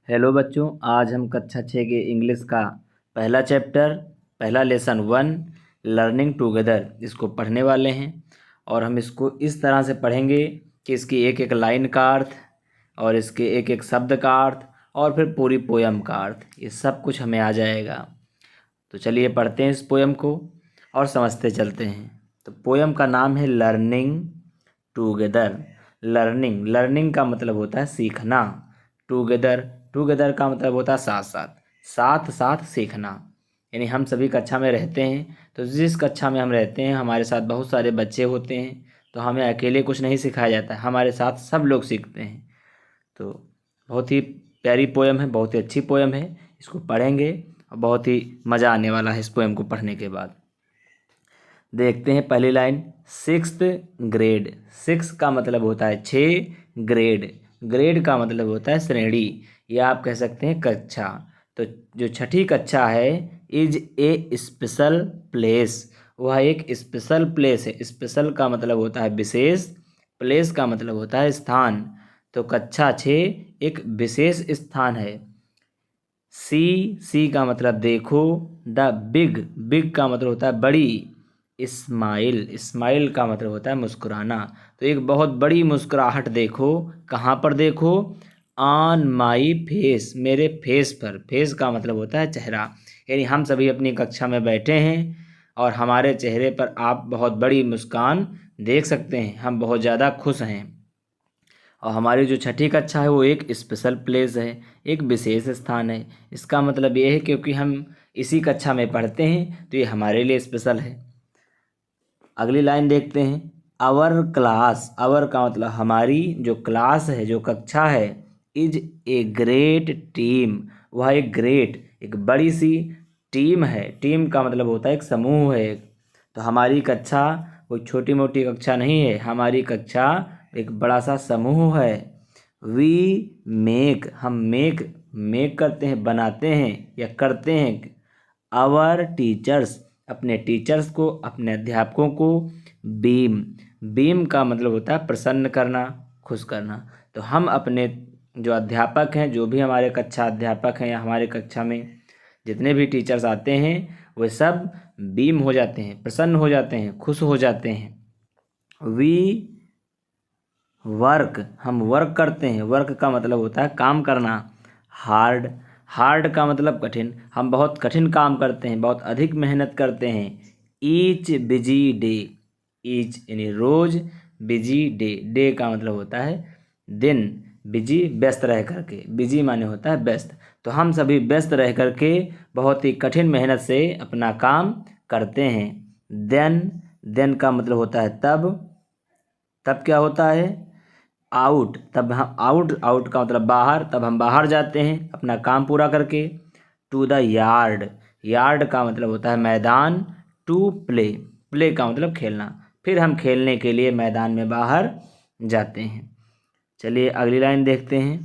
Hello बच्चों, आज हम कक्षा 6 के इंग्लिश का पहला चैप्टर, पहला लेसन 1 लर्निंग टुगेदर इसको पढ़ने वाले हैं। और हम इसको इस तरह से पढ़ेंगे कि इसकी एक एक लाइन का अर्थ और इसके एक एक शब्द का अर्थ और फिर पूरी पोयम का अर्थ, ये सब कुछ हमें आ जाएगा। तो चलिए पढ़ते हैं इस पोयम को और समझते चलते हैं। तो पोयम का नाम है लर्निंग टुगेदर। लर्निंग लर्निंग का मतलब होता है सीखना। टुगेदर टुगेदर का मतलब होता है साथ साथ, साथ साथ सीखना। यानी हम सभी कक्षा में रहते हैं, तो जिस कक्षा में हम रहते हैं हमारे साथ बहुत सारे बच्चे होते हैं, तो हमें अकेले कुछ नहीं सिखाया जाता है, हमारे साथ सब लोग सीखते हैं। तो बहुत ही प्यारी पोयम है, बहुत ही अच्छी पोयम है। इसको पढ़ेंगे और बहुत ही मज़ा आने वाला है इस पोयम को पढ़ने के बाद। देखते हैं पहली लाइन, 6th ग्रेड। 6 का मतलब होता है 6, ग्रेड ग्रेड का मतलब होता है श्रेणी, या आप कह सकते हैं कक्षा। तो जो छठी कक्षा है, इज ए स्पेशल प्लेस, वह एक स्पेशल प्लेस है। स्पेशल का मतलब होता है विशेष, प्लेस का मतलब होता है स्थान। तो कक्षा 6 एक विशेष स्थान है। सी का मतलब देखो। द बिग बिग का मतलब होता है बड़ी। स्माइल स्माइल का मतलब होता है मुस्कुराना। तो एक बहुत बड़ी मुस्कुराहट देखो। कहाँ पर देखो? ऑन माई फेस, मेरे फेस पर। फेस का मतलब होता है चेहरा। यानी हम सभी अपनी कक्षा में बैठे हैं और हमारे चेहरे पर आप बहुत बड़ी मुस्कान देख सकते हैं। हम बहुत ज़्यादा खुश हैं। और हमारी जो छठी कक्षा है वो एक स्पेशल प्लेस है, एक विशेष स्थान है। इसका मतलब ये है क्योंकि हम इसी कक्षा में पढ़ते हैं तो ये हमारे लिए स्पेशल है। अगली लाइन देखते हैं, आवर क्लास। आवर का मतलब हमारी जो क्लास है, जो कक्षा है। इज ए ग्रेट टीम, वह एक ग्रेट, एक बड़ी सी टीम है। टीम का मतलब होता है एक समूह है। तो हमारी कक्षा कोई छोटी मोटी कक्षा नहीं है, हमारी कक्षा एक बड़ा सा समूह है। वी मेक, हम मेक करते हैं, बनाते हैं या करते हैं। आवर टीचर्स, अपने टीचर्स को, अपने अध्यापकों को। बीम बीम का मतलब होता है प्रसन्न करना, खुश करना। तो हम अपने जो अध्यापक हैं, जो भी हमारे कक्षा अध्यापक हैं या हमारे कक्षा में जितने भी टीचर्स आते हैं, वे सब बीम हो जाते हैं, प्रसन्न हो जाते हैं, खुश हो जाते हैं। वी वर्क, हम वर्क करते हैं। वर्क का मतलब होता है काम करना। हार्ड हार्ड का मतलब कठिन, हम बहुत कठिन काम करते हैं, बहुत अधिक मेहनत करते हैं। ईच बिजी डे, ईच यानी रोज, बिजी डे, डे का मतलब होता है दिन, बिजी व्यस्त रह करके, बिजी माने होता है व्यस्त। तो हम सभी व्यस्त रह करके बहुत ही कठिन मेहनत से अपना काम करते हैं। देन का मतलब होता है तब। तब क्या होता है? आउट, तब हम आउट का मतलब बाहर, तब हम बाहर जाते हैं अपना काम पूरा करके। टू द यार्ड, यार्ड का मतलब होता है मैदान। टू प्ले, प्ले का मतलब खेलना, फिर हम खेलने के लिए मैदान में बाहर जाते हैं। चलिए अगली लाइन देखते हैं।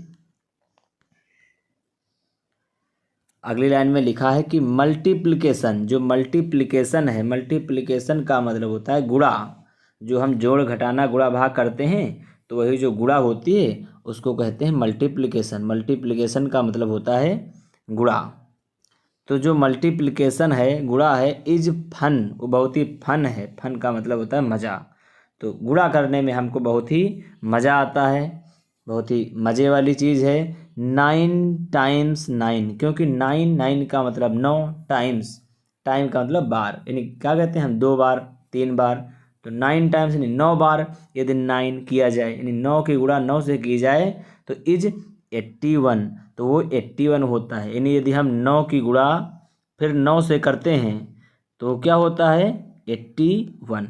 अगली लाइन में लिखा है कि मल्टीप्लिकेशन, जो मल्टीप्लिकेशन है, मल्टीप्लिकेशन का मतलब होता है गुणा। जो हम जोड़ घटाना गुणा भाग करते हैं, तो वही जो गुणा होती है उसको कहते हैं मल्टीप्लिकेशन। मल्टीप्लिकेशन का मतलब होता है गुणा। तो जो मल्टीप्लिकेशन है, गुणा है, इज फन, वो बहुत ही फन है। फन का मतलब होता है मज़ा। तो गुणा करने में हमको बहुत ही मज़ा आता है, बहुत ही मज़े वाली चीज़ है। 9 टाइम्स 9, क्योंकि 9 का मतलब 9 टाइम्स, टाइम का मतलब बार, यानी क्या कहते हैं हम 2 बार 3 बार। तो 9 टाइम्स यानी 9 बार यदि 9 किया जाए, यानी 9 की गुणा 9 से की जाए तो इज 81, तो वो 81 होता है। यानी यदि हम 9 की गुणा फिर 9 से करते हैं तो क्या होता है? 81।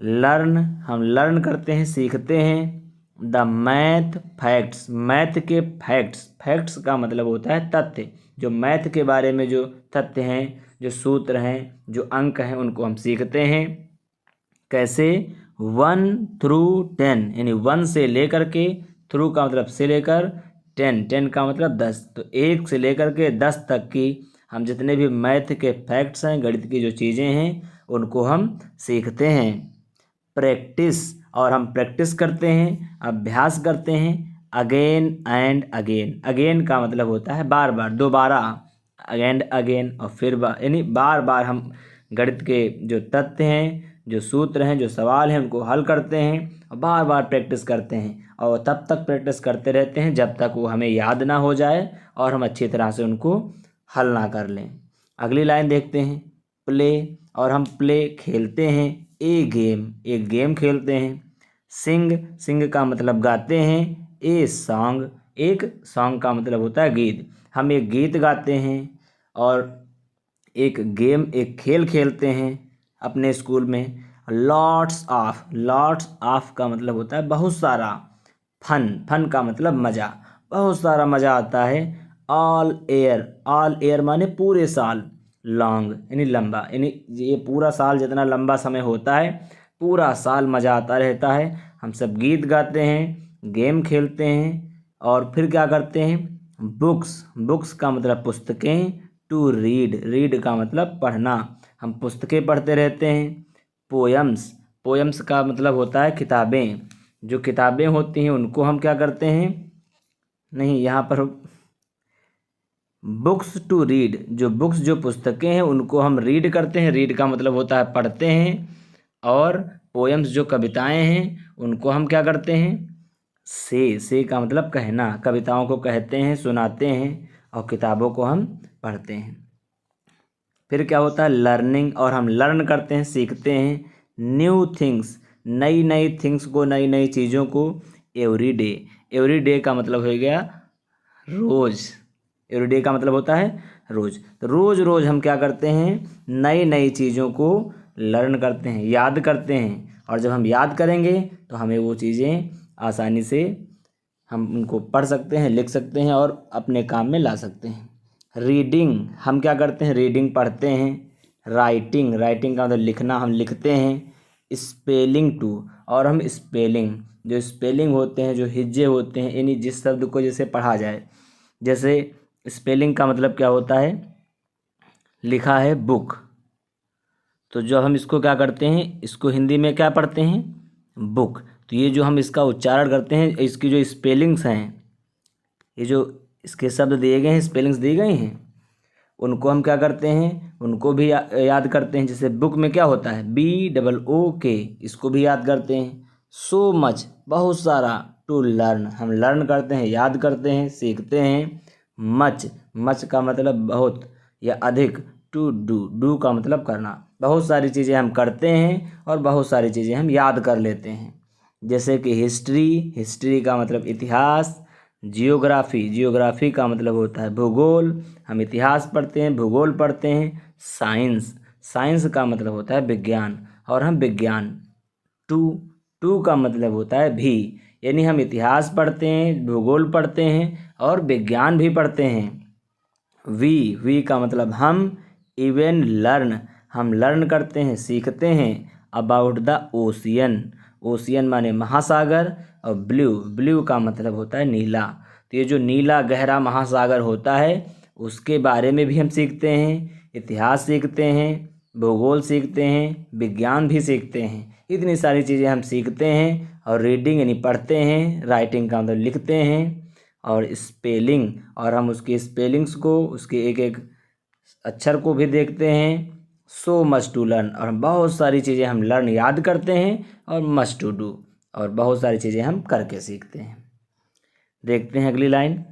लर्न, हम लर्न करते हैं, सीखते हैं। द मैथ फैक्ट्स, मैथ के फैक्ट्स, फैक्ट्स का मतलब होता है तथ्य। जो मैथ के बारे में जो तथ्य हैं, जो सूत्र हैं, जो अंक हैं, उनको हम सीखते हैं। कैसे? 1 through 10, यानी 1 से लेकर के, थ्रू का मतलब से लेकर, 10 का मतलब 10, तो 1 से लेकर के 10 तक की हम जितने भी मैथ के फैक्ट्स हैं, गणित की जो चीज़ें हैं, उनको हम सीखते हैं। प्रैक्टिस, और हम प्रैक्टिस करते हैं, अभ्यास करते हैं। अगेन एंड अगेन, अगेन का मतलब होता है बार बार, दोबारा, एंड अगेन और फिर बार, यानी बार बार हम गणित के जो तथ्य हैं, जो सूत्र हैं, जो सवाल हैं उनको हल करते हैं और बार बार प्रैक्टिस करते हैं और तब तक प्रैक्टिस करते रहते हैं जब तक वो हमें याद ना हो जाए और हम अच्छी तरह से उनको हल ना कर लें। अगली लाइन देखते हैं, प्ले, और हम प्ले खेलते हैं, ए गेम, एक गेम खेलते हैं। सिंग, सिंग का मतलब गाते हैं, ए सॉन्ग, एक सॉन्ग का मतलब होता है गीत, हम एक गीत गाते हैं। और एक गेम, एक खेल खेलते हैं अपने स्कूल में। लॉट्स ऑफ, लॉट्स ऑफ का मतलब होता है बहुत सारा। फन, फन का मतलब मज़ा, बहुत सारा मज़ा आता है। ऑल एयर, ऑल एयर माने पूरे साल। लॉन्ग यानी लंबा, यानी ये पूरा साल जितना लंबा समय होता है पूरा साल मज़ा आता रहता है। हम सब गीत गाते हैं, गेम खेलते हैं और फिर क्या करते हैं। बुक्स, बुक्स का मतलब पुस्तकें। टू रीड, रीड का मतलब पढ़ना, हम पुस्तकें पढ़ते रहते हैं। पोयम्स, पोयम्स का मतलब होता है किताबें, जो किताबें होती हैं उनको हम क्या करते हैं, नहीं यहाँ पर बुक्स टू रीड, जो बुक्स जो पुस्तकें हैं उनको हम रीड करते हैं, रीड का मतलब होता है पढ़ते हैं। और पोयम्स जो कविताएं हैं उनको हम क्या करते हैं, से का मतलब कहना, कविताओं को कहते हैं, सुनाते हैं और किताबों को हम पढ़ते हैं। फिर क्या होता है, लर्निंग, और हम लर्न करते हैं, सीखते हैं। न्यू थिंग्स, नई नई थिंग्स को, नई नई चीज़ों को। एवरी डे, एवरी डे का मतलब हो गया रोज़, एवरी डे का मतलब होता है रोज़। तो रोज़ रोज़ हम क्या करते हैं, नई नई चीज़ों को लर्न करते हैं, याद करते हैं। और जब हम याद करेंगे तो हमें वो चीज़ें आसानी से हम उनको पढ़ सकते हैं, लिख सकते हैं और अपने काम में ला सकते हैं। रीडिंग, हम क्या करते हैं, रीडिंग पढ़ते हैं। राइटिंग, राइटिंग का मतलब लिखना, हम लिखते हैं। स्पेलिंग टू, और हम स्पेलिंग, जो स्पेलिंग होते हैं, जो हिज्जे होते हैं, यानी जिस शब्द को जैसे पढ़ा जाए, जैसे स्पेलिंग का मतलब क्या होता है, लिखा है बुक, तो जब हम इसको क्या करते हैं, इसको हिंदी में क्या पढ़ते हैं, बुक। तो ये जो हम इसका उच्चारण करते हैं, इसकी जो स्पेलिंग्स हैं, ये जो इसके शब्द दिए गए हैं, स्पेलिंग्स दी गई हैं, उनको हम क्या करते हैं, उनको भी याद करते हैं। जैसे बुक में क्या होता है, BOOK, इसको भी याद करते हैं। सो मच, बहुत सारा। टू लर्न, हम लर्न करते हैं, याद करते हैं, सीखते हैं। मच, मच का मतलब बहुत या अधिक। टू डू, डू का मतलब करना, बहुत सारी चीज़ें हम करते हैं और बहुत सारी चीज़ें हम याद कर लेते हैं। जैसे कि हिस्ट्री, हिस्ट्री का मतलब इतिहास। जियोग्राफी, जियोग्राफी का मतलब होता है भूगोल, हम इतिहास पढ़ते हैं, भूगोल पढ़ते हैं। साइंस, साइंस का मतलब होता है विज्ञान और हम विज्ञान। टू, टू का मतलब होता है भी, यानी हम इतिहास पढ़ते हैं, भूगोल पढ़ते हैं और विज्ञान भी पढ़ते हैं। वी का मतलब हम। इवन लर्न, हम लर्न करते हैं, सीखते हैं। अबाउट द ओशियन, ओशियन माने महासागर। और ब्लू, ब्लू का मतलब होता है नीला, तो ये जो नीला गहरा महासागर होता है उसके बारे में भी हम सीखते हैं, इतिहास सीखते हैं, भूगोल सीखते हैं, विज्ञान भी सीखते हैं। इतनी सारी चीज़ें हम सीखते हैं। और रीडिंग यानी पढ़ते हैं, राइटिंग का मतलब लिखते हैं। और स्पेलिंग, और हम उसकी स्पेलिंग्स को, उसके एक एक अक्षर को भी देखते हैं। सो मच टू लर्न, और बहुत सारी चीज़ें हम लर्न याद करते हैं। और मच टू डू, और बहुत सारी चीज़ें हम करके सीखते हैं। देखते हैं अगली लाइन,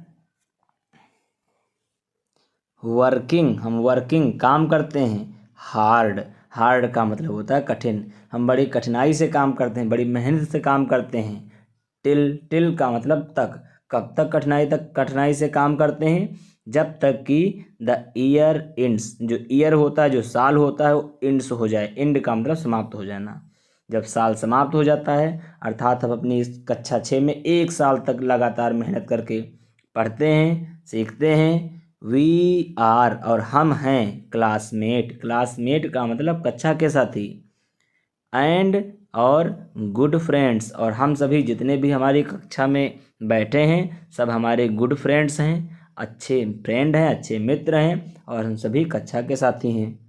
वर्किंग, हम वर्किंग काम करते हैं। हार्ड, हार्ड का मतलब होता है कठिन, हम बड़ी कठिनाई से काम करते हैं, बड़ी मेहनत से काम करते हैं। टिल, टिल का मतलब तक, कब तक कठिनाई से काम करते हैं, जब तक कि द ईयर एंड्स, जो ईयर होता है, जो साल होता है वो एंड्स हो जाए। एंड का मतलब समाप्त हो जाना, जब साल समाप्त हो जाता है, अर्थात हम अपनी इस कक्षा 6 में 1 साल तक लगातार मेहनत करके पढ़ते हैं, सीखते हैं। वी आर, और हम हैं क्लासमेट, क्लासमेट का मतलब कक्षा के साथी। एंड, और गुड फ्रेंड्स, और हम सभी जितने भी हमारी कक्षा में बैठे हैं सब हमारे गुड फ्रेंड्स हैं, अच्छे फ्रेंड हैं, अच्छे मित्र हैं और हम सभी कक्षा के साथी हैं।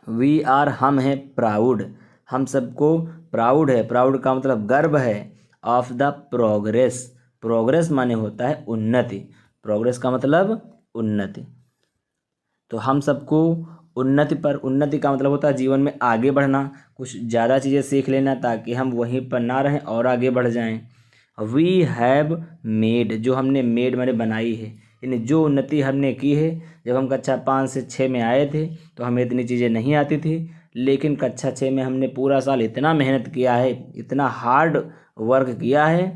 वी आर, हम हैं प्राउड, हम सबको प्राउड है, प्राउड का मतलब गर्व है। ऑफ द प्रोग्रेस, प्रोग्रेस माने होता है उन्नति। प्रोग्रेस का मतलब उन्नति। तो हम सबको उन्नति का मतलब होता है जीवन में आगे बढ़ना, कुछ ज़्यादा चीज़ें सीख लेना ताकि हम वहीं पर ना रहें और आगे बढ़ जाएं। वी हैव मेड, जो हमने मेड माने बनाई है, यानी जो उन्नति हमने की है। जब हम कक्षा 5 से 6 में आए थे तो हमें इतनी चीज़ें नहीं आती थी, लेकिन कक्षा 6 में हमने पूरा साल इतना मेहनत किया है, इतना हार्ड वर्क किया है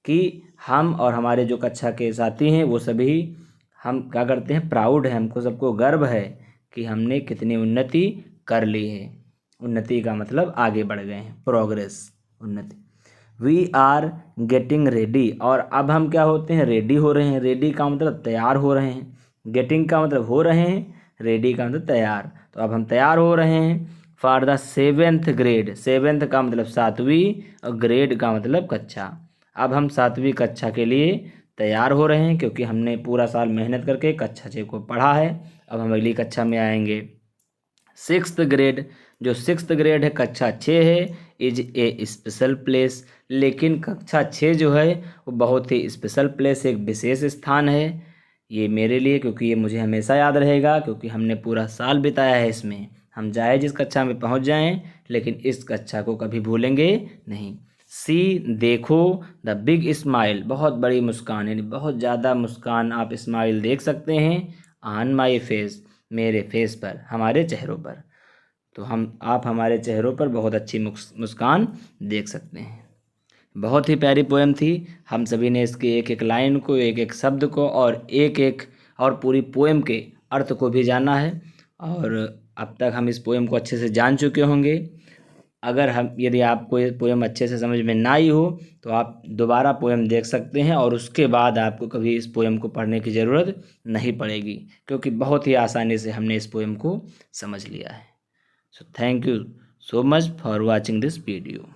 कि हम और हमारे जो कक्षा के साथी हैं वो सभी हम क्या करते हैं, प्राउड है, हमको सबको गर्व है कि हमने कितनी उन्नति कर ली है। उन्नति का मतलब आगे बढ़ गए हैं, प्रोग्रेस, उन्नति। वी आर गेटिंग रेडी, और अब हम क्या होते हैं, रेडी हो रहे हैं। रेडी का मतलब तैयार हो रहे हैं, गेटिंग का मतलब हो रहे हैं, रेडी का मतलब तैयार। तो अब हम तैयार हो रहे हैं for the 7th grade. 7th का मतलब 7वीं और ग्रेड का मतलब कक्षा। अब हम 7वीं कक्षा के लिए तैयार हो रहे हैं क्योंकि हमने पूरा साल मेहनत करके कक्षा 6 को पढ़ा है। अब हम अगली कक्षा में आएंगे। 6th ग्रेड, जो 6th ग्रेड है, कक्षा 6 है, इज ए स्पेशल प्लेस। लेकिन कक्षा 6 जो है वो बहुत ही स्पेशल प्लेस, एक विशेष स्थान है ये मेरे लिए, क्योंकि ये मुझे हमेशा याद रहेगा क्योंकि हमने पूरा साल बिताया है इसमें। हम चाहे जिस कक्षा में पहुंच जाएं लेकिन इस कक्षा को कभी भूलेंगे नहीं। सी, देखो, द बिग स्माइल, बहुत बड़ी मुस्कान, यानी बहुत ज़्यादा मुस्कान, आप स्माइल देख सकते हैं ऑन माई फेस, मेरे फेस पर, हमारे चेहरों पर। तो आप हमारे चेहरों पर बहुत अच्छी मुस्कान देख सकते हैं। बहुत ही प्यारी पोएम थी। हम सभी ने इसकी एक एक लाइन को, एक एक शब्द को और एक एक और पूरी पोएम के अर्थ को भी जाना है, और अब तक हम इस पोएम को अच्छे से जान चुके होंगे। यदि आपको ये पोएम अच्छे से समझ में ना आई हो तो आप दोबारा पोएम देख सकते हैं और उसके बाद आपको कभी इस पोएम को पढ़ने की ज़रूरत नहीं पड़ेगी, क्योंकि बहुत ही आसानी से हमने इस पोएम को समझ लिया है। So thank you so much for watching this video.